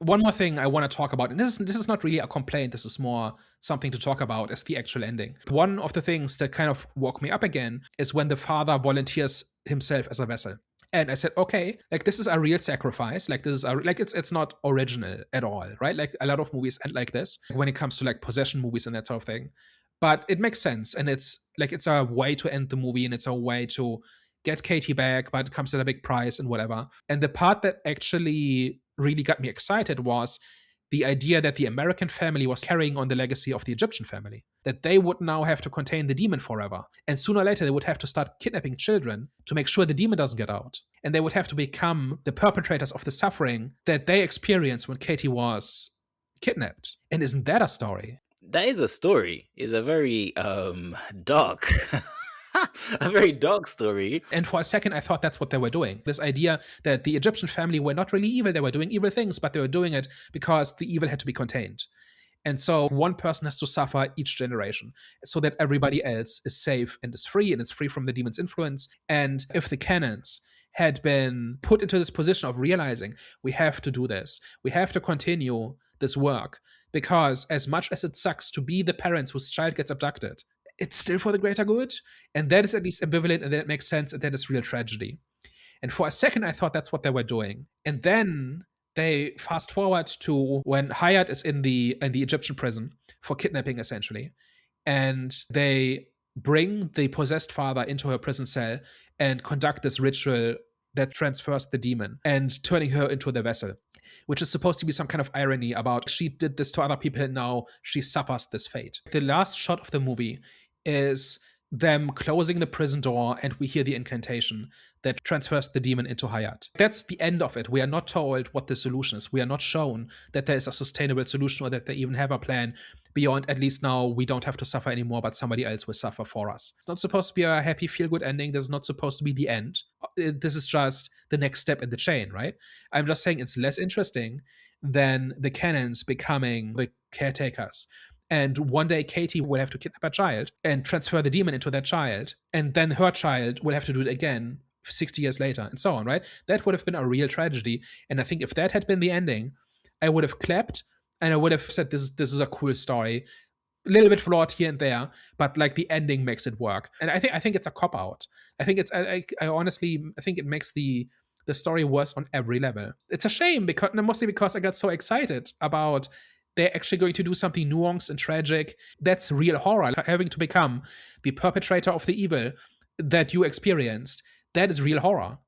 One more thing I want to talk about, and this is not really a complaint, this is more something to talk about, is the actual ending. One of the things that kind of woke me up again is when the father volunteers himself as a vessel. And I said, okay, like this is a real sacrifice. Like this is like it's not original at all, right? Like a lot of movies end like this when it comes to like possession movies and that sort of thing. But it makes sense, and it's like it's a way to end the movie, and it's a way to get Katie back, but it comes at a big price and whatever. And the part that actually really got me excited was the idea that the American family was carrying on the legacy of the Egyptian family, that they would now have to contain the demon forever. And sooner or later, they would have to start kidnapping children to make sure the demon doesn't get out. And they would have to become the perpetrators of the suffering that they experienced when Katie was kidnapped. And isn't that a story? That is a story. It's a very dark a very dark story. And for a second, I thought that's what they were doing. This idea that the Egyptian family were not really evil, they were doing evil things, but they were doing it because the evil had to be contained. And so one person has to suffer each generation so that everybody else is safe and is free, and it's free from the demon's influence. And if the canons had been put into this position of realizing we have to do this, we have to continue this work, because as much as it sucks to be the parents whose child gets abducted, it's still for the greater good. And that is at least ambivalent, and that makes sense, and that is real tragedy. And for a second, I thought that's what they were doing. And then they fast forward to when Hayat is in the Egyptian prison for kidnapping, essentially, and they bring the possessed father into her prison cell and conduct this ritual that transfers the demon and turning her into the vessel, which is supposed to be some kind of irony about she did this to other people and now she suffers this fate. The last shot of the movie is them closing the prison door, and we hear the incantation that transfers the demon into Hayat. That's the end of it. We are not told what the solution is. We are not shown that there is a sustainable solution or that they even have a plan beyond, at least now we don't have to suffer anymore, but somebody else will suffer for us. It's not supposed to be a happy, feel-good ending. This is not supposed to be the end. This is just the next step in the chain, right? I'm just saying it's less interesting than the canons becoming the caretakers. And one day Katie will have to kidnap a child and transfer the demon into that child. And then her child will have to do it again 60 years later, and so on, right? That would have been a real tragedy. And I think if that had been the ending, I would have clapped and I would have said, this is a cool story. A little bit flawed here and there, but like the ending makes it work. And I think it's a cop out. I think it's I honestly I think it makes the story worse on every level. It's a shame, because mostly because I got so excited about they're actually going to do something nuanced and tragic. That's real horror. Having to become the perpetrator of the evil that you experienced, that is real horror.